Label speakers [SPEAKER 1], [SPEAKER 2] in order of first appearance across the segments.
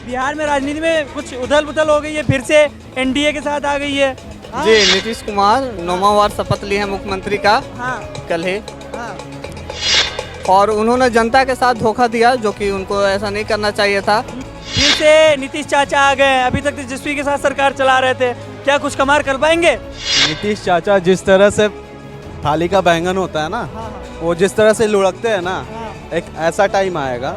[SPEAKER 1] बिहार में राजनीति में कुछ उथल पुथल हो गई है, फिर से एनडीए के साथ आ गई है। हाँ?
[SPEAKER 2] जी, नीतीश कुमार 9वां बार शपथ लिए हैं मुख्यमंत्री का
[SPEAKER 1] हाँ
[SPEAKER 2] कल ही,
[SPEAKER 1] हाँ
[SPEAKER 2] और उन्होंने जनता के साथ धोखा दिया, जो कि उनको ऐसा नहीं करना चाहिए था।
[SPEAKER 1] फिर से नीतीश चाचा आ गए हैं। अभी तक तेजस्वी के साथ सरकार चला रहे थे, क्या कुछ कमाल कर पाएंगे?
[SPEAKER 3] नीतीश चाचा जिस तरह से थाली का बैंगन होता है ना, वो जिस तरह से लुढ़कते हैं ना, एक ऐसा टाइम आएगा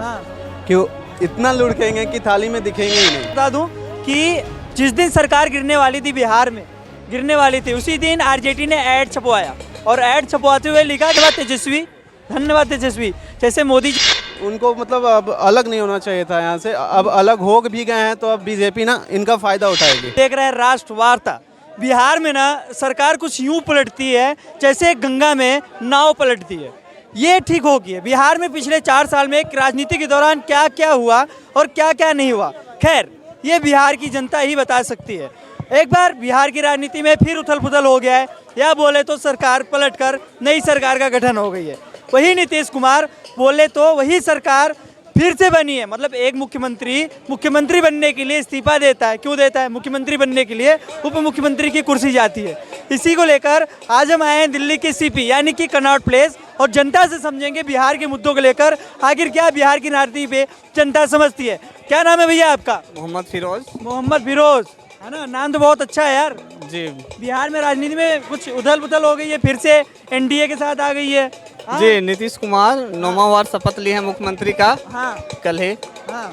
[SPEAKER 3] कि वो इतना लुढ़केंगे कि थाली में दिखेंगे ही नहीं।
[SPEAKER 1] बता दूं कि जिस दिन सरकार गिरने वाली थी, बिहार में गिरने वाली थी, उसी दिन आरजेडी ने ऐड छपवाया और ऐड छपवाते हुए लिखा कि तेजस्वी, धन्यवाद तेजस्वी। जैसे मोदी जी
[SPEAKER 3] उनको मतलब अब अलग नहीं होना चाहिए था यहाँ से, अब अलग हो भी गए हैं तो अब बीजेपी ना इनका फायदा उठाएगी।
[SPEAKER 1] देख रहे हैं राष्ट्र वार्ता। बिहार में ना सरकार कुछ यूं पलटती है जैसे गंगा में नाव पलटती है। ये ठीक हो गई है। बिहार में पिछले 4 साल में राजनीति के दौरान क्या क्या हुआ और क्या क्या नहीं हुआ, खैर ये बिहार की जनता ही बता सकती है। एक बार बिहार की राजनीति में फिर उथल पुथल हो गया है, या बोले तो सरकार पलटकर नई सरकार का गठन हो गई है। वही नीतीश कुमार बोले तो वही सरकार फिर से बनी है। मतलब एक मुख्यमंत्री बनने के लिए इस्तीफा देता है, क्यों देता है? मुख्यमंत्री बनने के लिए उप मुख्यमंत्री की कुर्सी जाती है। इसी को लेकर आज हम आए हैं दिल्ली के सीपी यानी कि कनॉट प्लेस, और जनता से समझेंगे बिहार के मुद्दों को लेकर आखिर क्या बिहार की राजनीति पे जनता समझती है। क्या नाम है भैया आपका?
[SPEAKER 2] मोहम्मद फिरोज।
[SPEAKER 1] मोहम्मद फिरोज, है ना? नाम तो बहुत अच्छा है यार।
[SPEAKER 2] जी
[SPEAKER 1] बिहार में राजनीति में कुछ उथल पुथल हो गई है, फिर से एनडीए के साथ आ गई है। हाँ?
[SPEAKER 2] जी, नीतीश कुमार 9वां बार शपथ लिए हैं मुख्यमंत्री का
[SPEAKER 1] हाँ
[SPEAKER 2] कल ही,
[SPEAKER 1] हाँ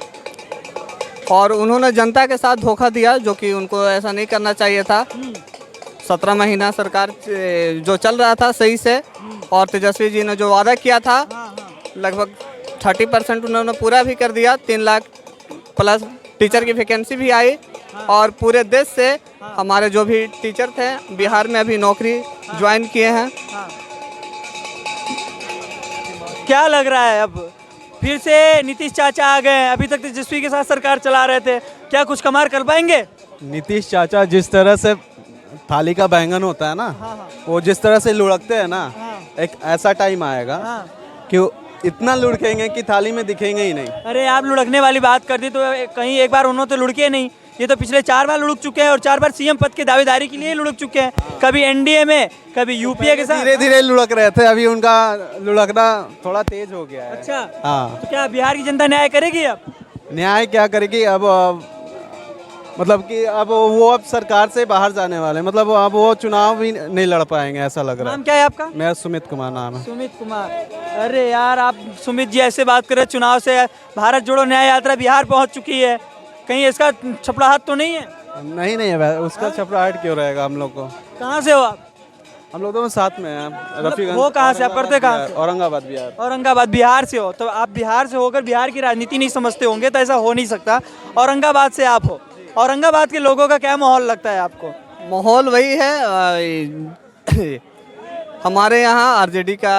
[SPEAKER 2] और उन्होंने जनता के साथ धोखा दिया, जो कि उनको ऐसा नहीं करना चाहिए था। 17 महीना सरकार जो चल रहा था सही से, और तेजस्वी जी ने जो वादा किया था लगभग 30% उन्होंने पूरा भी कर दिया। 3 लाख प्लस टीचर की वैकेंसी भी आई, और पूरे देश से हमारे जो भी टीचर थे बिहार में अभी नौकरी ज्वाइन किए हैं।
[SPEAKER 1] क्या लग रहा है अब फिर से नीतीश चाचा आ गए हैं? अभी तक तेजस्वी के साथ सरकार चला रहे थे, क्या कुछ कमाल कर पाएंगे?
[SPEAKER 3] नीतीश चाचा जिस तरह से थाली का बैंगन होता है ना, वो जिस तरह से लुढ़कते हैं ना, एक ऐसा टाइम आएगा कि वो इतना लुढ़केंगे कि थाली में दिखेंगे ही नहीं।
[SPEAKER 1] अरे आप लुढ़कने वाली बात कर दी तो कहीं एक बार उन्होंने तो लुढ़के नहीं। ये तो पिछले 4 बार लुढ़क चुके हैं और 4 बार सीएम पद की दावेदारी के लिए लुढ़क चुके हैं। कभी एनडीए में, कभी यूपीए के साथ।
[SPEAKER 3] धीरे धीरे लुढ़क रहे थे, अभी उनका लुढ़कना थोड़ा तेज हो गया है।
[SPEAKER 1] अच्छा
[SPEAKER 3] हाँ,
[SPEAKER 1] तो क्या बिहार की जनता न्याय करेगी अब?
[SPEAKER 3] न्याय क्या करेगी अब? मतलब कि अब वो अब सरकार से बाहर जाने वाले, मतलब अब वो चुनाव भी नहीं लड़ पाएंगे, ऐसा लग रहा
[SPEAKER 1] नाम
[SPEAKER 3] है।
[SPEAKER 1] क्या है आपका?
[SPEAKER 3] मेरा सुमित कुमार नाम है।
[SPEAKER 1] सुमित कुमार। अरे यार आप सुमित जी ऐसे बात कर रहे, चुनाव से भारत जोड़ो न्याय यात्रा बिहार पहुंच चुकी है, कहीं इसका छपड़ाहट तो नहीं है?
[SPEAKER 3] नहीं नहीं है, उसका छपराहट क्यों रहेगा? हम लोग को,
[SPEAKER 1] कहाँ से हो आप?
[SPEAKER 3] हम लोग तो साथ में हैं। रफीगंज।
[SPEAKER 1] वो कहाँ से? आप करते कहाँ से?
[SPEAKER 3] औरंगाबाद बिहार।
[SPEAKER 1] औरंगाबाद बिहार से हो, तो आप बिहार से होकर बिहार की राजनीति नहीं समझते होंगे, तो ऐसा हो नहीं सकता। औरंगाबाद से आप हो, औरंगाबाद के लोगों का क्या माहौल लगता है आपको?
[SPEAKER 2] माहौल वही है, हमारे यहाँ आरजेडी का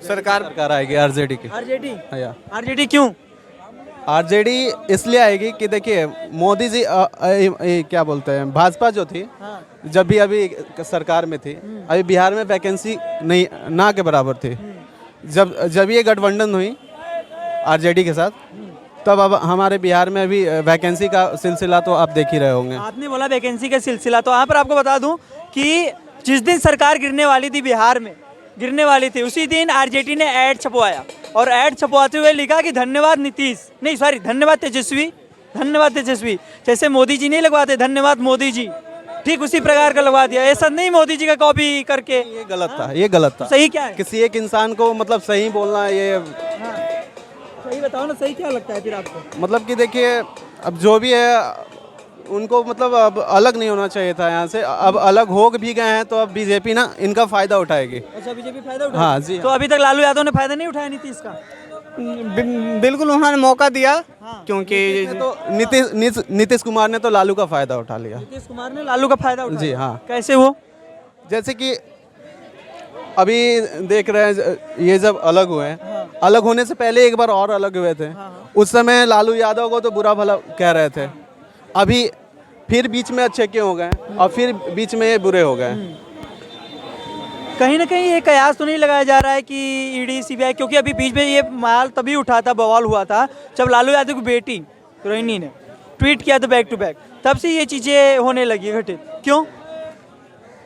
[SPEAKER 2] सरकार
[SPEAKER 3] आएगी, आरजेडी की।
[SPEAKER 1] आरजेडी?
[SPEAKER 3] या
[SPEAKER 1] आरजेडी क्यों?
[SPEAKER 3] आरजेडी इसलिए आएगी कि देखिए मोदी जी क्या बोलते हैं, भाजपा जो थी जब भी अभी सरकार में थी, अभी बिहार में वैकेंसी नहीं ना के बराबर थी। जब ये गठबंधन हुई आरजेडी के साथ, तब अब हमारे बिहार में अभी वैकेंसी का सिलसिला तो आप देख ही रहे होंगे।
[SPEAKER 1] आपने बोला वैकेंसी का सिलसिला, तो यहाँ पर आपको बता दूं कि जिस दिन सरकार गिरने वाली थी, बिहार में गिरने वाली थी, उसी दिन आरजेडी ने ऐड छपवाया और ऐड छपवाते हुए लिखा कि धन्यवाद नीतीश, नहीं सॉरी, धन्यवाद तेजस्वी, धन्यवाद तेजस्वी। जैसे मोदी जी नहीं लगवाते धन्यवाद मोदी जी, ठीक उसी प्रकार का लगवा दिया। ऐसा नहीं मोदी जी का कॉपी करके,
[SPEAKER 3] ये गलत था, ये गलत था।
[SPEAKER 1] सही क्या है?
[SPEAKER 3] किसी एक इंसान को मतलब सही बोलना, ये
[SPEAKER 1] सही बताओ ना, सही क्या लगता है फिर आपको?
[SPEAKER 3] मतलब कि देखिए अब जो भी है उनको मतलब अब अलग नहीं होना चाहिए था यहाँ से, अब अलग हो भी गए हैं तो अब बीजेपी ना इनका फायदा उठाएगी।
[SPEAKER 1] अच्छा, बीजेपी फायदा उठा?
[SPEAKER 3] हाँ जी।
[SPEAKER 1] तो अभी तक लालू यादव ने फायदा नहीं उठाया नीतीश का?
[SPEAKER 2] बिल्कुल उन्होंने मौका दिया, क्योंकि
[SPEAKER 3] तो नीतीश कुमार ने तो लालू का फायदा उठा लिया।
[SPEAKER 1] नीतीश कुमार ने लालू का फायदा उठाया?
[SPEAKER 3] जी हाँ।
[SPEAKER 1] कैसे वो?
[SPEAKER 3] जैसे कि अभी देख रहे हैं, ये जब अलग हुए हैं, अलग होने से पहले एक बार और अलग हुए थे, उस समय लालू यादव को तो बुरा भला कह रहे थे, अभी फिर बीच में अच्छे क्यों हो गए और फिर बीच में ये बुरे हो गए?
[SPEAKER 1] कहीं ना कहीं ये कयास तो नहीं लगाया जा रहा है कि ईडी सीबीआई, क्योंकि अभी बीच में ये माल तभी उठा था, बवाल हुआ था जब लालू यादव की बेटी रोहिणी ने ट्वीट किया था बैक टू बैक, तब से ये चीज़ें होने लगी घटित, क्यों?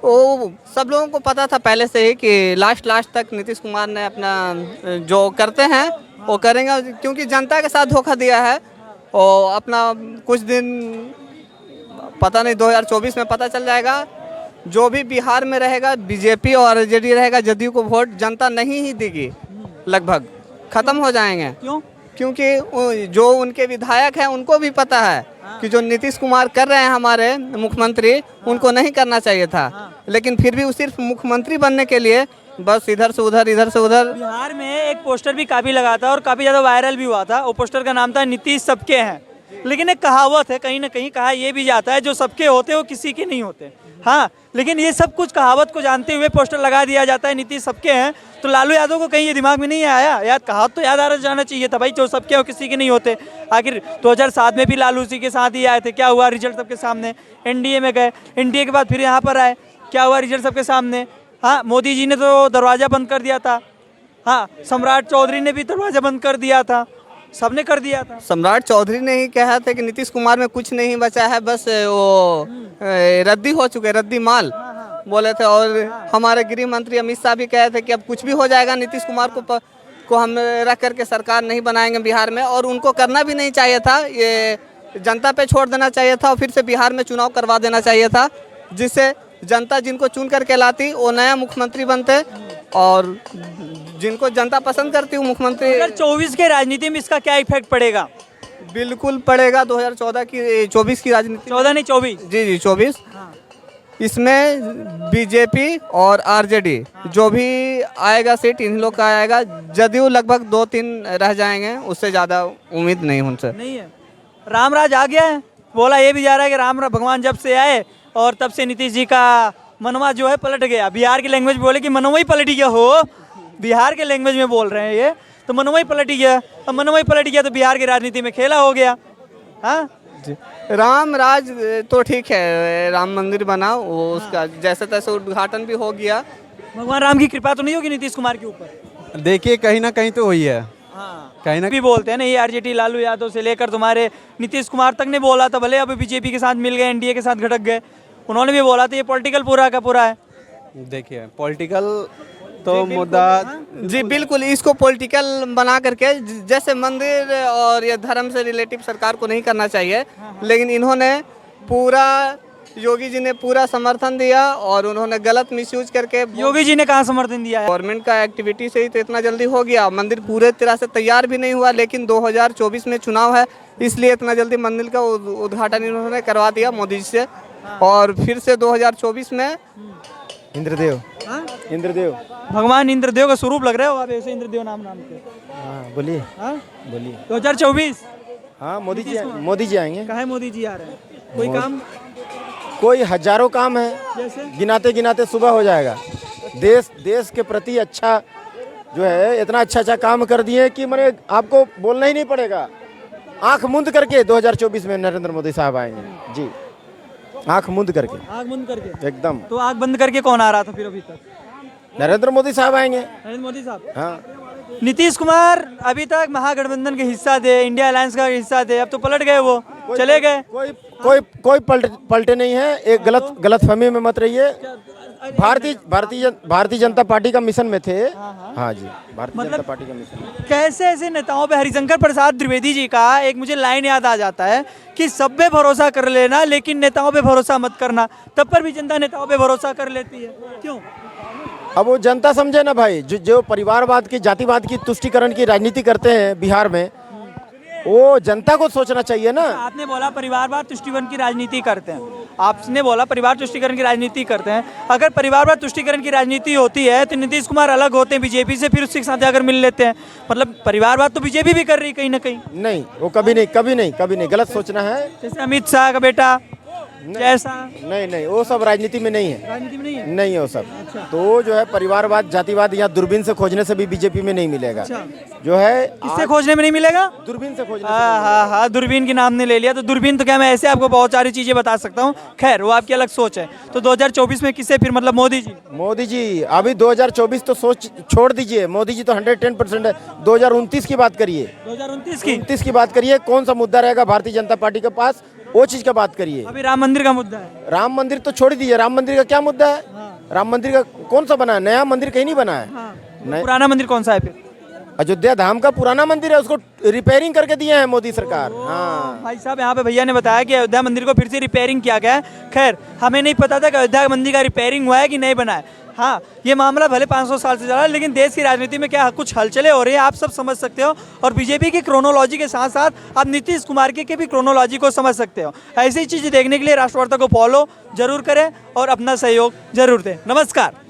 [SPEAKER 2] वो सब लोगों को पता था पहले से ही कि लास्ट तक नीतीश कुमार ने अपना जो करते हैं वो करेंगे, क्योंकि जनता के साथ धोखा दिया है। और अपना कुछ दिन पता नहीं 2024 में पता चल जाएगा, जो भी बिहार में रहेगा बीजेपी और आरजेडी रहेगा, जदयू को वोट जनता नहीं ही देगी, लगभग खत्म हो जाएंगे।
[SPEAKER 1] क्यों?
[SPEAKER 2] क्योंकि जो उनके विधायक हैं उनको भी पता है कि जो नीतीश कुमार कर रहे हैं हमारे मुख्यमंत्री, उनको नहीं करना चाहिए था, लेकिन फिर भी वो सिर्फ मुख्यमंत्री बनने के लिए बस इधर से उधर
[SPEAKER 1] बिहार में एक पोस्टर भी काफ़ी लगा था और काफ़ी ज़्यादा वायरल भी हुआ था। वो पोस्टर का नाम था नीतीश सबके हैं, लेकिन एक कहावत है, कहीं ना कहीं कहा ये भी जाता है जो सबके होते वो किसी के नहीं होते। हाँ, लेकिन ये सब कुछ कहावत को जानते हुए पोस्टर लगा दिया जाता है नीतीश सबके हैं, तो लालू यादव को कहीं ये दिमाग में नहीं आया, याद कहावत तो याद आ जाना चाहिए था भाई, जो सबके हो किसी के नहीं होते। आखिर 2007 में भी लालू उसी के साथ ही आए थे, क्या हुआ? रिजल्ट सबके सामने, एनडीए में गए, एनडीए के बाद फिर यहाँ पर आए, क्या हुआ? रिजल्ट सबके सामने। हाँ, मोदी जी ने तो दरवाज़ा बंद कर दिया था, हाँ, सम्राट चौधरी ने भी दरवाज़ा बंद कर दिया था, सबने कर दिया था।
[SPEAKER 2] सम्राट चौधरी ने ही कहा था कि नीतीश कुमार में कुछ नहीं बचा है, बस वो रद्दी हो चुके, रद्दी माल बोले थे। और हमारे गृह मंत्री अमित शाह भी कहे थे कि अब कुछ भी हो जाएगा, नीतीश कुमार को हम रख करके सरकार नहीं बनाएंगे बिहार में, और उनको करना भी नहीं चाहिए था, ये जनता पे छोड़ देना चाहिए था और फिर से बिहार में चुनाव करवा देना चाहिए था, जिससे जनता जिनको चुन करके लाती वो नया मुख्यमंत्री बनते और जिनको जनता पसंद करती वो मुख्यमंत्री।
[SPEAKER 1] 2024 के राजनीति में इसका क्या इफेक्ट पड़ेगा?
[SPEAKER 2] बिल्कुल पड़ेगा। 24 की राजनीति,
[SPEAKER 1] 14 नहीं 24,
[SPEAKER 2] जी 24, इसमें बीजेपी और आरजेडी जो भी आएगा सीट इन लोग का आएगा, जदयू लगभग 2-3 रह जाएंगे, उससे ज़्यादा उम्मीद नहीं उनसे।
[SPEAKER 1] नहीं है। रामराज आ गया है, बोला ये भी जा रहा है कि राम भगवान जब से आए और तब से नीतीश जी का मनवा जो है पलट गया। बिहार की लैंग्वेज बोले कि मनवा ही पलट गया हो, बिहार के लैंग्वेज में बोल रहे हैं ये, तो मनवा ही पलट गया। अब मनवा ही पलट गया तो बिहार की राजनीति में खेला हो गया। हाँ
[SPEAKER 2] जी, राम राज तो ठीक है, राम मंदिर बना, वो उसका जैसे तैसे उद्घाटन भी हो गया।
[SPEAKER 1] भगवान राम की कृपा तो नहीं होगी नीतीश कुमार के ऊपर?
[SPEAKER 3] देखिए कहीं ना कहीं तो हुई है।
[SPEAKER 1] हाँ,
[SPEAKER 3] कहीं ना
[SPEAKER 1] भी बोलते हैं ना, ये आरजेडी लालू यादव से लेकर तुम्हारे नीतीश कुमार तक ने बोला था, भले अब बीजेपी के साथ मिल गए, एनडीए के साथ घटक गए, उन्होंने भी बोला था ये पॉलिटिकल पूरा का पूरा है।
[SPEAKER 3] देखिए पॉलिटिकल तो मुद्दा,
[SPEAKER 2] जी बिल्कुल, इसको पॉलिटिकल बना करके, जैसे मंदिर और ये धर्म से रिलेटिव सरकार को नहीं करना चाहिए, लेकिन इन्होंने पूरा, योगी जी ने पूरा समर्थन दिया और उन्होंने गलत मिसयूज करके।
[SPEAKER 1] योगी जी ने कहाँ समर्थन दिया है?
[SPEAKER 2] गवर्नमेंट का एक्टिविटी से ही तो इतना जल्दी हो गया, मंदिर पूरे तरह से तैयार भी नहीं हुआ, लेकिन 2024 में चुनाव है इसलिए इतना जल्दी मंदिर का उद्घाटन इन्होंने करवा दिया मोदी जी से। और फिर से 2024 में
[SPEAKER 4] इंद्रदेव, इंद्रदेव,
[SPEAKER 1] भगवान इंद्रदेव का स्वरूप लग रहे हो आप, ऐसे इंद्रदेव नाम के।
[SPEAKER 4] हाँ बोलिए,
[SPEAKER 1] हाँ
[SPEAKER 4] बोलिए।
[SPEAKER 1] 2024
[SPEAKER 4] हाँ मोदी जी आएंगे।
[SPEAKER 1] कहाँ मोदी जी आ रहे हैं? कोई काम?
[SPEAKER 4] कोई हजारों काम है,
[SPEAKER 1] जैसे
[SPEAKER 4] गिनाते गिनाते सुबह हो जाएगा। देश के प्रति अच्छा जो है, इतना अच्छा काम कर दिए कि मैंने आपको बोलना ही नहीं पड़ेगा। आंख मूंद करके 2024 में नरेंद्र मोदी साहब आएंगे जी, आंख मूंद करके,
[SPEAKER 1] आग बंद करके
[SPEAKER 4] एकदम।
[SPEAKER 1] तो आग बंद करके कौन आ रहा था फिर अभी तक?
[SPEAKER 4] नरेंद्र मोदी साहब आएंगे।
[SPEAKER 1] नरेंद्र मोदी साहब।
[SPEAKER 4] हाँ,
[SPEAKER 1] नीतीश कुमार अभी तक महागठबंधन के हिस्सा थे, इंडिया अलायंस का हिस्सा थे, अब तो पलट गए, वो चले गए।
[SPEAKER 4] कोई पलटे नहीं है। एक गलत फहमी में मत रहिए। भारतीय जनता पार्टी का मिशन में थे। हाँ जी, भारतीय जनता पार्टी का मिशन में।
[SPEAKER 1] कैसे ऐसे नेताओं पे? हरिशंकर प्रसाद द्विवेदी जी का एक मुझे लाइन याद आ जाता है कि सब पे भरोसा कर लेना लेकिन नेताओं पे भरोसा मत करना, तब पर भी जनता नेताओं पे भरोसा कर लेती है, क्यों?
[SPEAKER 4] अब वो जनता समझे ना भाई, जो परिवारवाद की, जातिवाद की, तुष्टीकरण की राजनीति करते हैं बिहार में, वो जनता को सोचना चाहिए ना।
[SPEAKER 1] आपने बोला परिवारवाद तुष्टीकरण की राजनीति करते हैं, आपने बोला परिवार तुष्टीकरण की राजनीति करते हैं। अगर परिवारवाद तुष्टीकरण की राजनीति होती है तो नीतीश कुमार अलग होते हैं बीजेपी से, फिर उसके साथ जाकर मिल लेते हैं। मतलब परिवारवाद तो बीजेपी भी कर रही कहीं ना कहीं।
[SPEAKER 4] नहीं, वो कभी नहीं, गलत सोचना है।
[SPEAKER 1] जैसे अमित शाह का बेटा जैसा
[SPEAKER 4] नहीं नहीं, वो सब राजनीति में नहीं है,
[SPEAKER 1] राजनीति में नहीं है।
[SPEAKER 4] नहीं है वो सब। तो जो है परिवारवाद जातिवाद यहाँ दूरबीन से खोजने से भी बीजेपी में नहीं मिलेगा। जो है
[SPEAKER 1] किससे खोजने में नहीं मिलेगा?
[SPEAKER 4] दूरबीन से खोजने से
[SPEAKER 1] हाँ हाँ हाँ, दूरबीन की नाम ने ले लिया। तो दूरबीन तो क्या, मैं ऐसे आपको बहुत सारी चीजें बता सकता हूँ, खैर वो आपकी अलग सोच है। तो 2024 में किससे फिर, मतलब मोदी जी?
[SPEAKER 4] मोदी जी अभी 2024 तो सोच छोड़ दीजिए, मोदी जी तो 110% है। 2029 की बात करिए,
[SPEAKER 1] 2029
[SPEAKER 4] की बात करिए, कौन सा मुद्दा रहेगा भारतीय जनता पार्टी के पास, वो चीज का बात करिए।
[SPEAKER 1] अभी राम मंदिर का मुद्दा है।
[SPEAKER 4] राम मंदिर तो छोड़ दीजिए, राम मंदिर का क्या मुद्दा है? राम मंदिर का कौन सा बना है? नया मंदिर कहीं नहीं बना है। नहीं,
[SPEAKER 1] पुराना मंदिर कौन सा है फिर?
[SPEAKER 4] अयोध्या धाम का पुराना मंदिर है, उसको रिपेयरिंग करके दिए हैं मोदी सरकार। हाँ,
[SPEAKER 1] भाई साहब यहाँ पे भैया ने बताया कि अयोध्या मंदिर को फिर से रिपेयरिंग किया गया है। खैर हमें नहीं पता था कि अयोध्या मंदिर का रिपेयरिंग हुआ है कि नहीं बना है। हाँ, ये मामला भले 500 साल से चला है, लेकिन देश की राजनीति में क्या कुछ हलचलें हो रही है आप सब समझ सकते हो। और बीजेपी की क्रोनोलॉजी के साथ साथ आप नीतीश कुमार के भी क्रोनोलॉजी को समझ सकते हो। ऐसी चीज़ें देखने के लिए राष्ट्रवार्ता को फॉलो जरूर करें और अपना सहयोग जरूर दें। नमस्कार।